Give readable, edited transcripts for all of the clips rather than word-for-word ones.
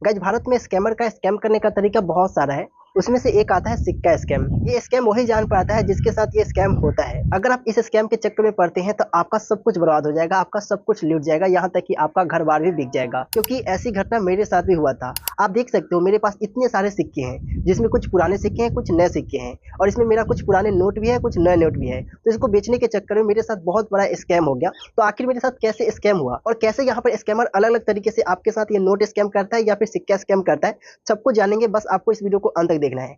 Guys Bharat में scammer का scam करने का तरीका बहुत सारा है। उसमें से एक आता है सिक्का स्कैम। ये स्कैम वही जान पाता है जिसके साथ ये स्कैम होता है। अगर आप इस स्कैम के चक्कर में पड़ते हैं तो आपका सब कुछ बर्बाद हो जाएगा, आपका सब कुछ लूट जाएगा, यहाँ तक कि आपका घर बार भी बिक जाएगा। क्योंकि ऐसी घटना मेरे साथ भी हुआ था। आप देख सकते हो मेरे पास इतने सारे सिक्के हैं, जिसमें कुछ पुराने सिक्के हैं, कुछ नए सिक्के हैं, और इसमें मेरा कुछ पुराने नोट भी है, कुछ नए नोट भी है। तो इसको बेचने के चक्कर में मेरे साथ बहुत बड़ा स्कैम हो गया। तो आखिर मेरे साथ कैसे स्कैम हुआ और कैसे यहाँ पर स्कैमर अलग अलग तरीके से आपके साथ ये नोट स्कैम करता है या फिर सिक्का स्कैम करता है, सब कुछ जानेंगे। बस आपको इस वीडियो को अंत तक देखना है।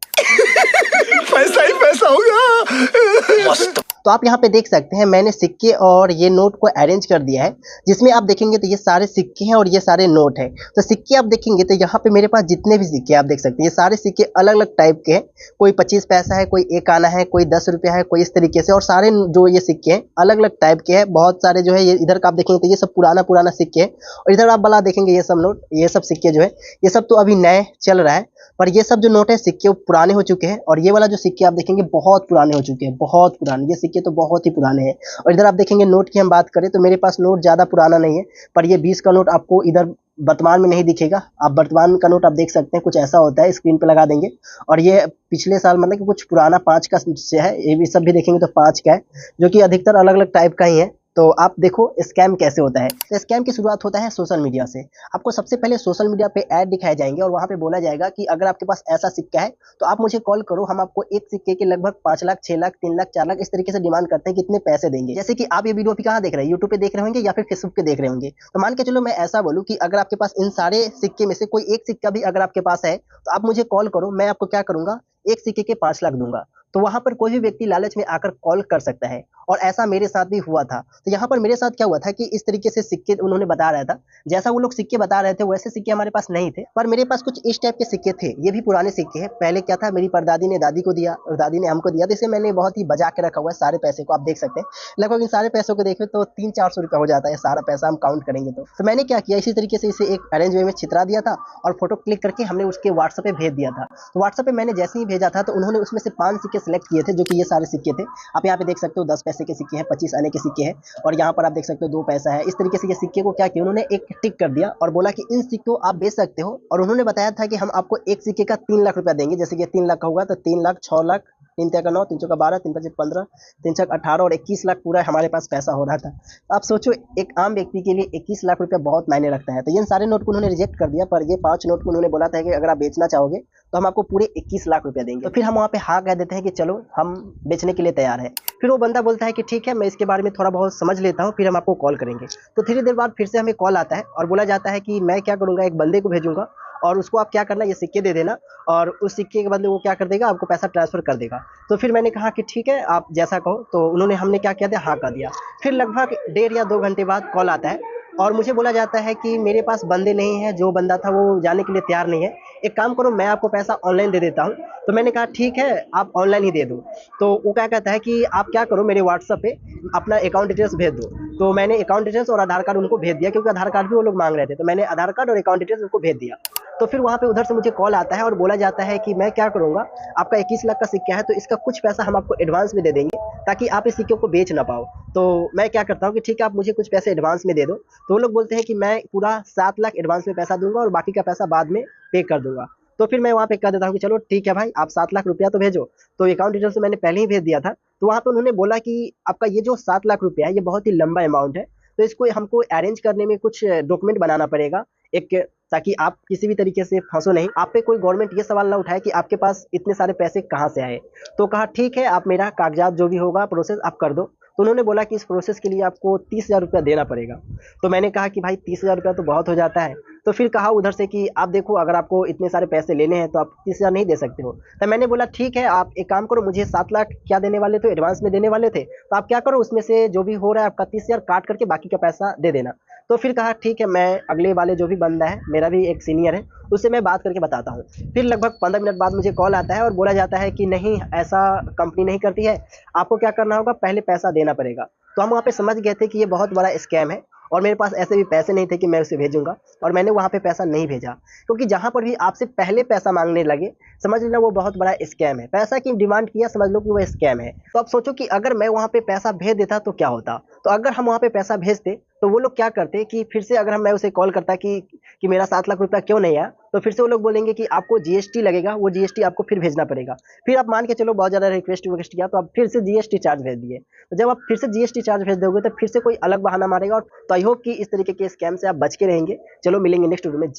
पैसा ही पैसा होगा। मस्त। तो आप यहाँ पे देख सकते हैं मैंने सिक्के और ये नोट को अरेंज कर दिया है, जिसमें आप देखेंगे तो ये सारे सिक्के हैं और ये सारे नोट हैं। तो सिक्के आप देखेंगे तो यहाँ पे मेरे पास जितने भी सिक्के आप देख सकते हैं, ये सारे सिक्के अलग अलग टाइप के हैं। कोई 25 पैसा है, कोई 1 आना है, कोई 10 रुपया है, कोई इस तरीके से। और सारे जो ये सिक्के हैं अलग अलग टाइप के हैं। बहुत सारे जो है ये इधर का आप देखेंगे तो ये सब पुराना पुराना सिक्के हैं, और इधर आप वाला देखेंगे ये सब नोट, ये सब सिक्के जो है ये सब तो अभी नए चल रहा है। पर ये सब जो नोट है सिक्के पुराने हो चुके हैं, और ये वाला जो सिक्के आप देखेंगे बहुत पुराने हो चुके हैं, बहुत पुराने। ये सिक्के तो बहुत ही पुराने हैं। और इधर आप देखेंगे नोट की हम बात करें तो मेरे पास नोट ज़्यादा पुराना नहीं है, पर ये 20 का नोट आपको इधर वर्तमान में नहीं दिखेगा। आप वर्तमान का नोट आप देख सकते हैं, कुछ ऐसा होता है, स्क्रीन पे लगा देंगे। और ये पिछले साल मतलब कि कुछ पुराना 5 का से है, ये भी सब भी देखेंगे तो 5 का है, जो कि अधिकतर अलग अलग टाइप का ही है। तो आप देखो स्कैम कैसे होता है। तो स्कैम की शुरुआत होता है सोशल मीडिया से। आपको सबसे पहले सोशल मीडिया पे ऐड दिखाए जाएंगे और वहाँ पे बोला जाएगा कि अगर आपके पास ऐसा सिक्का है तो आप मुझे कॉल करो, हम आपको एक सिक्के के लगभग 5 लाख, 6 लाख, 3 लाख, 4 लाख इस तरीके से डिमांड करते हैं, कितने पैसे देंगे। जैसे कि आप ये वीडियो पे कहाँ देख रहे हैं, यूट्यूब पे देख रहे होंगे या फिर फेसबुक पे देख रहे होंगे। तो मान के चलो मैं ऐसा बोलूँ कि अगर आपके पास इन सारे सिक्के में से कोई एक सिक्का भी अगर आपके पास है तो आप मुझे कॉल करो, मैं आपको क्या करूंगा, एक सिक्के के 5 लाख दूंगा। तो वहां पर कोई भी व्यक्ति लालच में आकर कॉल कर सकता है, और ऐसा मेरे साथ भी हुआ था। तो यहाँ पर मेरे साथ क्या हुआ था कि इस तरीके से सिक्के उन्होंने बता रहा था, जैसा वो लोग सिक्के बता रहे थे वैसे सिक्के हमारे पास नहीं थे, पर मेरे पास कुछ इस टाइप के सिक्के थे। ये भी पुराने सिक्के हैं। पहले क्या था, मेरी परदादी ने दादी को दिया और दादी ने हमको दिया, तो इसे मैंने बहुत ही बचा के रखा हुआ है सारे पैसे को। आप देख सकते हैं लगभग इन सारे पैसों को देखें तो 300-400 रुपया हो जाता है सारा पैसा हम काउंट करेंगे तो मैंने क्या किया, इसी तरीके से इसे एक अरेंज वे में छितरा दिया था और फोटो क्लिक करके हमने उसके व्हाट्सएप पे भेज दिया था। तो व्हाट्सएप पे मैंने जैसे ही भेजा था तो उन्होंने उसमें से 5 सिक्के सिलेक्ट किए थे, जो कि ये सारे सिक्के थे। आप यहाँ पे देख सकते हो 10 पैसे के सिक्के हैं, 25 आने के सिक्के हैं, और यहाँ पर आप देख सकते हो 2 पैसा है। इस तरीके से ये सिक्के को क्या किया, उन्होंने एक टिक कर दिया और बोला कि इन सिक्कों आप बेच सकते हो। और उन्होंने बताया था कि हम आपको एक सिक्के का 3 लाख रुपया देंगे। जैसे कि 3 लाख का होगा तो 3 लाख, 6 लाख, 3 का 9, 3 का 12, 3 5 15, 3 छक 18 और 21 लाख पूरा हमारे पास पैसा हो रहा था। आप सोचो एक आम व्यक्ति के लिए 21 लाख रुपया बहुत मायने रखता है। तो इन सारे नोट को उन्होंने रिजेक्ट कर दिया, पर ये 5 नोट को उन्होंने बोला था कि अगर आप बेचना चाहोगे तो हम आपको पूरे 21 लाख रुपया देंगे। तो फिर हम वहाँ पे हाँ कह देते हैं कि चलो हम बेचने के लिए तैयार हैं। फिर वो बंदा बोलता है कि ठीक है, मैं इसके बारे में थोड़ा बहुत समझ लेता हूँ, फिर हम आपको कॉल करेंगे। तो थोड़ी देर बाद फिर से हमें कॉल आता है और बोला जाता है कि मैं क्या करूँगा, एक बंदे को भेजूंगा और उसको आप क्या करना, ये सिक्के दे देना, और उस सिक्के के बदले वो क्या कर देगा, आपको पैसा ट्रांसफ़र कर देगा। तो फिर मैंने कहा कि ठीक है, आप जैसा कहो। तो उन्होंने हमने क्या किया था, हाँ कर दिया। फिर लगभग 1.5 या 2 घंटे बाद कॉल आता है और मुझे बोला जाता है कि मेरे पास बंदे नहीं हैं, जो बंदा था वो जाने के लिए तैयार नहीं है। एक काम करो, मैं आपको पैसा ऑनलाइन दे देता हूँ। तो मैंने कहा ठीक है, आप ऑनलाइन ही दे दो। तो वो क्या कहता है कि आप क्या करो, मेरे व्हाट्सएप पे अपना अकाउंट डिटेल्स भेज दो। तो मैंने अकाउंट डिटेल्स और आधार कार्ड उनको भेज दिया, क्योंकि आधार कार्ड भी वो लोग मांग रहे थे। तो मैंने आधार कार्ड और अकाउंट डिटेल्स उनको भेज दिया। तो फिर वहाँ पे उधर से मुझे कॉल आता है और बोला जाता है कि मैं क्या करूँगा, आपका 21 लाख का सिक्का है तो इसका कुछ पैसा हम आपको एडवांस में दे देंगे, ताकि आप इस सिक्के को बेच ना पाओ। तो मैं क्या करता हूँ कि ठीक है, आप मुझे कुछ पैसे एडवांस में दे दो। तो वो लोग बोलते हैं कि मैं पूरा 7 लाख एडवांस में पैसा दूंगा और बाकी का पैसा बाद में पे कर दूंगा। तो फिर मैं वहाँ पे कह देता हूँ कि चलो ठीक है भाई, आप 7 लाख रुपया तो भेजो। तो अकाउंट डिटेल्स तो मैंने पहले ही भेज दिया था। तो वहाँ पे उन्होंने बोला कि आपका ये जो 7 लाख रुपया है ये बहुत ही लंबा अमाउंट है, तो इसको हमको अरेंज करने में कुछ डॉक्यूमेंट बनाना पड़ेगा एक, ताकि आप किसी भी तरीके से फंसो नहीं, आप पे कोई गवर्नमेंट ये सवाल ना उठाए कि आपके पास इतने सारे पैसे कहाँ से आए। तो कहा ठीक है, आप मेरा कागजात जो भी होगा प्रोसेस आप कर दो। तो उन्होंने बोला कि इस प्रोसेस के लिए आपको 30,000 रुपया देना पड़ेगा। तो मैंने कहा कि भाई 30,000 रुपया तो बहुत हो जाता है। तो फिर कहा उधर से कि आप देखो, अगर आपको इतने सारे पैसे लेने हैं तो आप 30,000 नहीं दे सकते हो। तो मैंने बोला ठीक है, आप एक काम करो, मुझे 7 लाख क्या देने वाले थे, एडवांस में देने वाले थे, तो आप क्या करो उसमें से जो भी हो रहा है आपका 30,000 काट करके बाकी का पैसा दे देना। तो फिर कहा ठीक है, मैं अगले वाले जो भी बंदा है, मेरा भी एक सीनियर है, उससे मैं बात करके बताता हूँ। फिर लगभग 15 मिनट बाद मुझे कॉल आता है और बोला जाता है कि नहीं, ऐसा कंपनी नहीं करती है, आपको क्या करना होगा, पहले पैसा देना पड़ेगा। तो हम वहाँ पे समझ गए थे कि ये बहुत बड़ा स्कैम है, और मेरे पास ऐसे भी पैसे नहीं थे कि मैं उसे भेजूंगा, और मैंने वहाँ पे पैसा नहीं भेजा। क्योंकि जहाँ पर भी आपसे पहले पैसा मांगने लगे, समझ लेना वो बहुत बड़ा स्कैम है। पैसा की डिमांड किया, समझ लो कि वो स्कैम है। तो अब सोचो कि अगर मैं वहाँ पे पैसा भेज देता तो क्या होता। तो अगर हम वहाँ पे पैसा भेजते तो वो लोग क्या करते कि फिर से अगर मैं उसे कॉल करता कि मेरा 7 लाख रुपया क्यों नहीं आया, तो फिर से वो लोग बोलेंगे कि आपको जीएसटी लगेगा, वो जीएसटी आपको फिर भेजना पड़ेगा। फिर आप मान के चलो बहुत ज़्यादा रिक्वेस्ट किया तो आप फिर से जीएसटी चार्ज भेज दिए। तो जब आप फिर से जीएसटी चार्ज भेज दोगे तो फिर से कोई अलग बहाना मारेगा। और तो आई होप कि इस तरीके के स्कैम से आप बच के रहेंगे। चलो मिलेंगे नेक्स्ट वीडियो में।